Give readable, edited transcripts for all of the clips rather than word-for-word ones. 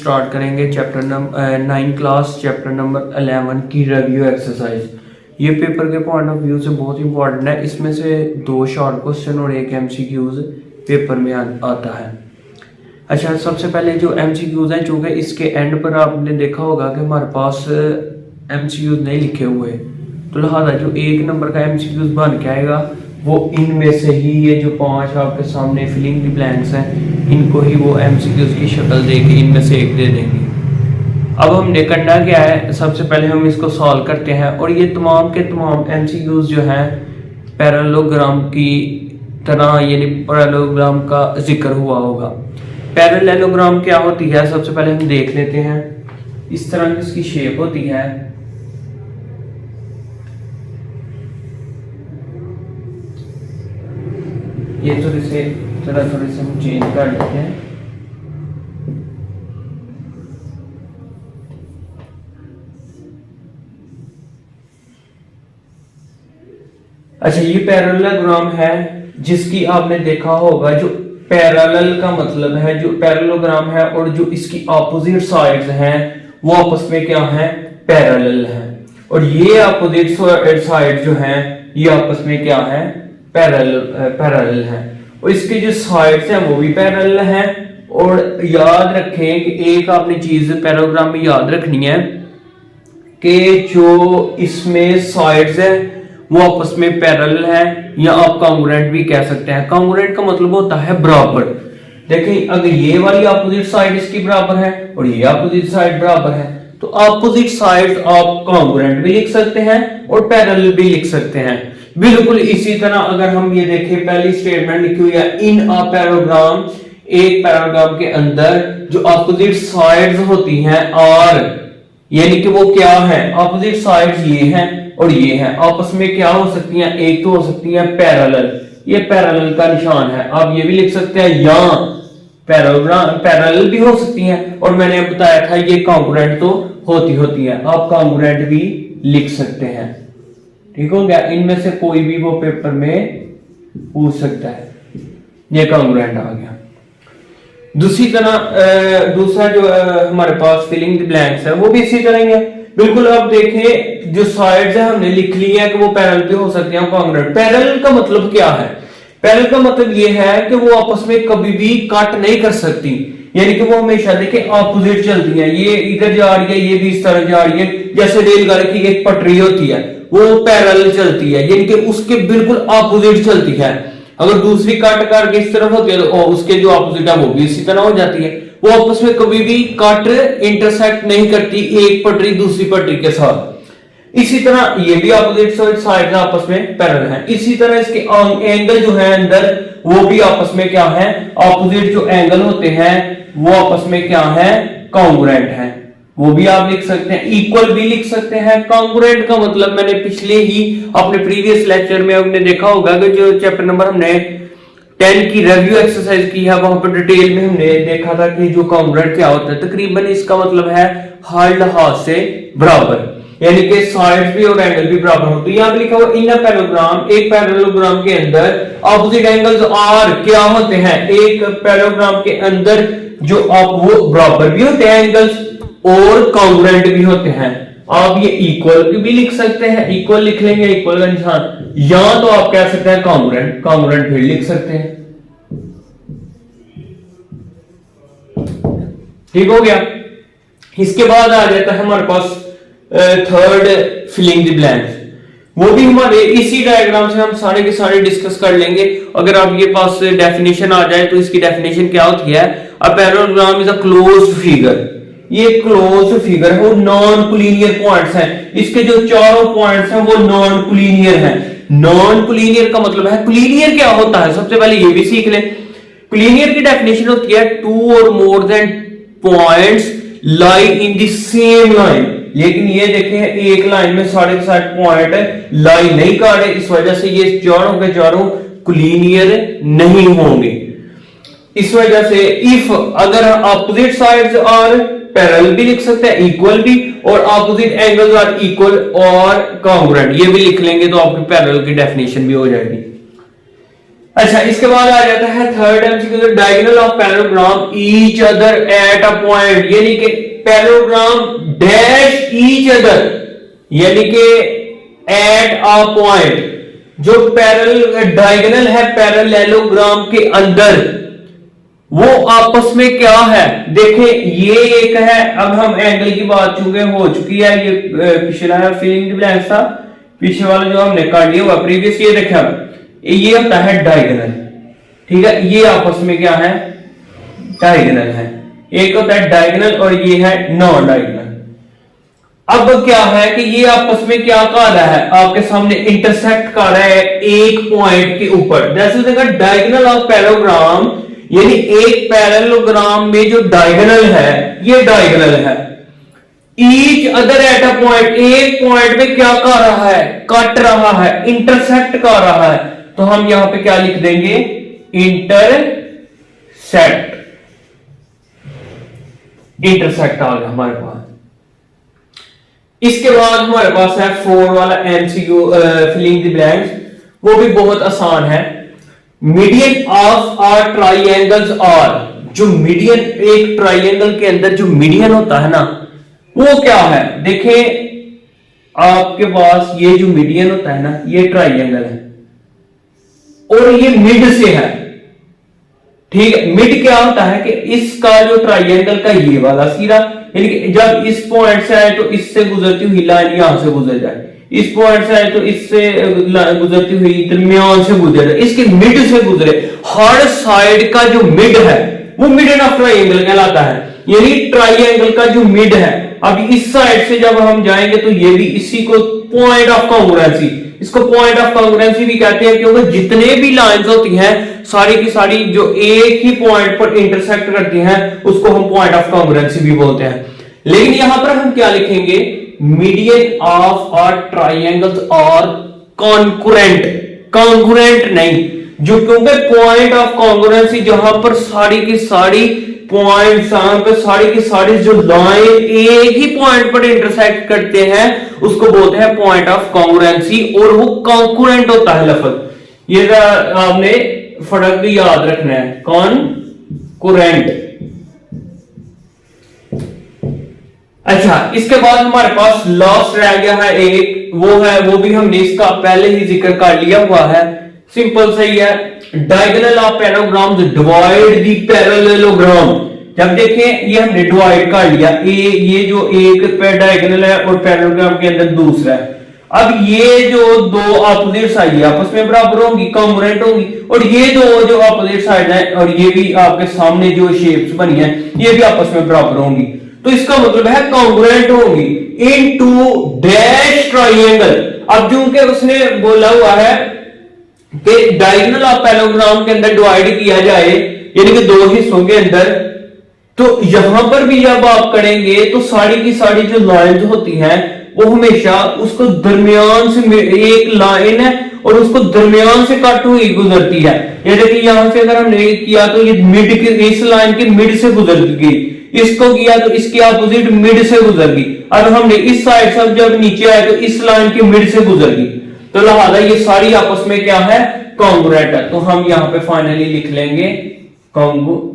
Start करेंगे chapter number 9 class chapter number 11 की review exercise. ये पेपर के पॉइंट ऑफ व्यू से बहुत इंपॉर्टेंट है। इसमें से 2 शॉर्ट क्वेश्चन और 1 एमसीक्यूज पेपर में आता है। अच्छा, सबसे पहले जो एमसीक्यूज हैं, चूँकि इसके एंड पर आपने देखा होगा कि हमारे पास एमसीक्यूज नहीं लिखे हुए, तो लिहाजा जो 1 नंबर का एमसीक्यूज बन के आएगा वो इनमें से ही, ये जो 5 आपके सामने फिलिंग द ब्लैंक्स हैं, इनको ही वो एमसीक्यूज की शक्ल दे के इनमें से एक दे देंगे। अब हमने करना क्या है, सबसे पहले हम इसको सॉल्व करते हैं और ये तमाम के तमाम एमसीक्यूज जो हैं पैरेललोग्राम की तरह, यानी पैरेललोग्राम का जिक्र हुआ होगा। पैरेललोग्राम क्या होती है, सबसे पहले हम देख लेते हैं। इस तरह की इसकी शेप होती है। ये थोड़े से हम चेंज कर लेते हैं। अच्छा, ये पैरेललोग्राम है जिसकी आपने देखा होगा, जो पैरेलल का मतलब है, जो पैरेललोग्राम है और जो इसकी ऑपोजिट साइड्स हैं वो आपस में क्या है, पैरेलल हैं। और ये ऑपोजिट साइड जो हैं ये आपस में क्या है, पैरेलल है। और इसके जो साइड्स हैं वो भी पैरेलल हैं। और याद रखें कि एक आपने चीज पैरेललोग्राम में याद रखनी है कि जो इसमें साइड्स हैं वो आपस में पैरेलल है, या आप कॉन्ग्रुएंट भी कह सकते हैं। कॉन्ग्रुएंट का मतलब होता है बराबर। देखिए, अगर ये वाली अपोजिट साइड इसकी बराबर है और ये अपोजिट साइड बराबर है, तो अपोजिट साइड आप कॉन्ग्रुएंट भी लिख सकते हैं और पैरेलल भी लिख सकते हैं। बिल्कुल इसी तरह अगर हम ये देखें, पहली स्टेटमेंट लिखी हुई है, इन अ पैराग्राम, एक पैराग्राम के अंदर जो अपोजिट साइड्स होती हैं आर, यानी कि वो क्या है, अपोजिट साइड्स ये हैं और ये हैं, आपस में क्या हो सकती हैं, एक तो हो सकती है पैरेलल, ये पैरेलल का निशान है। आप ये भी लिख सकते हैं, या पैरेलल भी हो सकती हैं। और मैंने बताया था ये कॉन्ग्रुएंट तो होती है, आप कॉन्ग्रुएंट भी लिख सकते हैं। ठीक हो गया, इनमें से कोई भी वो पेपर में पूछ सकता है। ये कॉन्ग्रुएंट आ गया। दूसरी तरह दूसरा जो हमारे पास फिलिंग द ब्लैंक्स है वो भी इसी तरह ही है। बिल्कुल, आप देखें जो साइड्स है हमने लिख ली है कि वो पैरेलल भी हो सकते हैं, कॉन्ग्रुएंट। पैरेलल का मतलब क्या है, पैरेलल का मतलब ये है कि वो आपस में कभी भी कट नहीं कर सकती, यानी कि वो हमेशा देखिए ऑपोजिट चलती है। ये इधर जा रही है, ये भी इस तरह जा रही है। जैसे रेलगाड़ी की एक पटरी होती है वो पैरेलल चलती है, यानी कि उसके बिल्कुल ऑपोजिट चलती है। अगर दूसरी कट करके इस तरफ होती है तो उसके जो ऑपोजिट है वो भी इसी तरह हो जाती है। वो आपस में कभी भी कट इंटरसेक्ट नहीं करती एक पटरी दूसरी पटरी के साथ। इसी तरह ये भी ऑपोजिट साइड आपस में पैरेलल हैं। इसी तरह इसके एंगल जो है अंदर वो भी आपस में क्या है, ऑपोजिट जो एंगल होते हैं वो आपस में क्या है, कॉन्ग्रुएंट है। वो भी आप लिख सकते हैं, इक्वल भी लिख सकते हैं। कॉन्ग्रुएंट का मतलब मैंने पिछले ही अपने प्रीवियस लेक्चर में आपने देखा होगा कि जो चैप्टर नंबर हमने 10 की रिव्यू एक्सरसाइज की है वहां पर डिटेल में हमने देखा था कि जो कॉन्ग्रुएंट क्या होता है। तकरीबन इसका मतलब है हर लिहाज से बराबर, यानी कि साइड्स भी और एंगल भी बराबर होते हैं। यहां पे लिखा हुआ इन अ पैरेललोग्राम, एक पैरेललोग्राम के अंदर ऑपोजिट एंगल्स आर क्या होते हैं, एक पैरेललोग्राम के अंदर जो आप वो बराबर भी होते हैं एंगल्स और कॉन्ग्रुएंट भी होते हैं। आप ये इक्वल भी लिख सकते हैं, इक्वल लिख लेंगे, इक्वल का निशान, या तो आप कह सकते हैं कॉन्ग्रुएंट भी लिख सकते हैं। ठीक हो गया। इसके बाद आ जाता है हमारे पास थर्ड फिलिंग द ब्लैंक्स। वो भी हमारे इसी डायग्राम से हम सारे के सारे डिस्कस कर लेंगे। अगर आप ये पास डेफिनेशन आ जाए तो इसकी डेफिनेशन क्या होती है, a parallelogram is a closed figure. ये क्लोज्ड फिगर है, वो नॉन कोलिनियर पॉइंट्स हैं। इसके जो चारों पॉइंट्स हैं वो नॉन कोलिनियर हैं। नॉन कोलिनियर का मतलब है, कोलिनियर क्या होता है सबसे पहले ये भी सीख लें। कोलिनियर की डेफिनेशन होती है 2 और more than points lie in the same line. लेकिन ये देखें, एक लाइन में सारे के सारे पॉइंट लाई नहीं कर रहे, इस वजह से ये चारों के चारों कोलिनियर नहीं होंगे। इस वजह से इफ अगर ऑपोजिट साइड्स आर पैरेलल भी लिख सकते हैं, इक्वल भी, और ऑपोजिट एंगल्स आर इक्वल और कॉन्ग्रुएंट, ये भी लिख लेंगे तो आपकी पैरेलल की डेफिनेशन भी हो जाएगी। अच्छा, इसके बाद आ जाता है third MCQ, diagonal of parallelogram each other at a point, यानी कि पैरेललोग्राम डैश ईच अदर, यानी कि एट अ पॉइंट, जो डायगोनल है पैरेललोग्राम के अंदर, वो आपस में क्या है। देखें ये एक है, अब हम एंगल की बात चूंकि हो चुकी है, ये पिछला है फिलिंग द ब्लैंक्स था, पीछे वाला जो हमने काट लिया हुआ प्रीवियस, ये देखा ये होता है डायगोनल, ठीक है। ये आपस में क्या है, डायगोनल है। एक होता है डायगोनल और ये है नॉन डायगोनल। अब क्या है कि ये आपस में क्या कर रहा है, आपके सामने इंटरसेक्ट कर रहा है एक पॉइंट के ऊपर। जैसे डायगोनल ऑफ पैरेललोग्राम, यानी एक पैरेललोग्राम में जो डायगोनल है ये डायगोनल है। Each other at a point, एक पॉइंट में क्या कर रहा है, कट रहा है, इंटरसेक्ट कर रहा है। तो हम यहां पे क्या लिख देंगे, इंटरसेक्ट। इंटरसेक्ट आ गया हमारे पास। इसके बाद हमारे पास है 4 वाला एमसीक्यू फिलिंग द ब्लैंक्स, वो भी बहुत आसान है। Median of our triangles are, जो मीडियन एक ट्राइंगल के अंदर जो मीडियन होता है ना, वो क्या है। देखें आपके पास ये जो मीडियन होता है ना, ये ट्राइंगल है और ये मिड से है, ठीक है। मिड क्या होता है कि इसका जो ट्राइंगल का ये वाला सिरा, यानी कि जब इस पॉइंट से आए तो इससे गुजरती हुई लाइन यहां से गुजर जाए, इस पॉइंट से आए तो इससे गुजरती हुई दरमियान से गुजर जाए, इसके मिड से गुजरे। हर साइड का जो मिड है वो मिड ऑफ ट्राइंगल कहलाता है, यानी ट्राइंगल का जो मिड है। अब इस साइड से जब हम जाएंगे तो ये भी इसी को पॉइंट ऑफ कॉन्ग्रुएंसी, इसको पॉइंट ऑफ कॉन्ग्रुएंसी भी कहते हैं, क्योंकि जितने भी लाइंस होती हैं सारी की सारी जो एक ही पॉइंट पर इंटरसेक्ट करती हैं उसको हम पॉइंट ऑफ कॉन्ग्रुएंसी भी बोलते हैं। लेकिन यहां पर हम क्या लिखेंगे, median of our triangles are concurrent, concurrent नहीं, जो क्योंकि पॉइंट ऑफ कॉन्ग्रुएंसी जहां पर सारी की सारी पॉइंट्स पे सारी की सारी जो लाइन एक ही पॉइंट पर इंटरसेक्ट करते हैं उसको बोलते हैं पॉइंट ऑफ कॉन्ग्रुएंसी, और वो कॉन्करेंट होता है लफ्ज। ये आपने फर्क भी याद रखना है, कॉन्करेंट। अच्छा, इसके बाद हमारे पास लास्ट रह गया है एक, वो भी हमने इसका पहले ही जिक्र कर लिया हुआ है, सिंपल सही है। Diagonal of parallelogram divide the parallelogram. जब देखें ये हमने डिवाइड कर लिया, ये जो एक डायगोनल है और पैरेललोग्राम के अंदर दूसरा है। अब ये जो दो अपोजिट साइड आपस में बराबर होंगी, कॉन्ग्रुएंट होंगी, और ये दो जो अपोजिट साइड है और ये भी आपके सामने जो शेप्स बनी है ये भी आपस में बराबर होंगी, तो इसका मतलब है कॉन्ग्रुएंट होंगी इनटू डैश ट्राइंगल। अब चूंकि उसने बोला हुआ है कि डायगोनल ऑफ पैरेललोग्राम के अंदर डिवाइड किया जाए, यानी कि दो हिस्सों के अंदर, तो यहां पर भी जब आप करेंगे तो सारी की सारी जो लाइंस होती हैं वो हमेशा उसको दरमियान से, एक लाइन है और उसको दरमियान से कट हुई गुजरती है। ये देखिए यहां से अगर हमने किया तो ये मिड के, इस लाइन के मिड से गुजर गई, इसको किया तो इसके अपोजिट मिड से गुजर गई। अब हमने इस साइड से जब नीचे आए तो इस लाइन के मिड से गुजर गई, तो लिहाजा ये सारी आपस में क्या है, कॉन्ग्रुएंट है। तो हम यहां पे फाइनली लिख लेंगे कॉन्ग्रुएंट।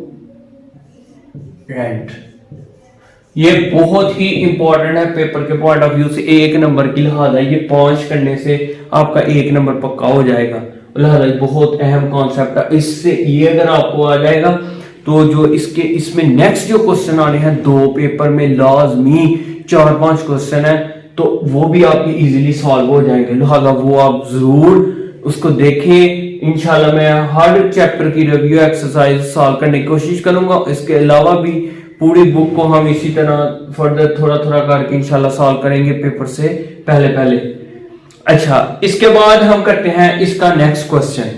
ये बहुत ही इंपॉर्टेंट है पेपर के पॉइंट ऑफ व्यू से, 1 नंबर की, लिहाजा ये 5 करने से आपका 1 नंबर पक्का हो जाएगा। लिहाजा बहुत अहम कॉन्सेप्ट है, इससे ये अगर आपको आ जाएगा तो जो इसमें नेक्स्ट जो क्वेश्चन आने हैं 2 पेपर में लाजमी 4-5 क्वेश्चन है, तो वो भी आपके इजीली सॉल्व हो जाएंगे। लिहाजा वो आप जरूर उसको देखें। इंशाल्लाह मैं हर चैप्टर की रिव्यू एक्सरसाइज सॉल्व करने की कोशिश करूंगा। इसके अलावा भी पूरी बुक को हम इसी तरह फर्दर थोड़ा थोड़ा करके इंशाल्लाह सॉल्व करेंगे पेपर से पहले। अच्छा, इसके बाद हम करते हैं इसका नेक्स्ट क्वेश्चन।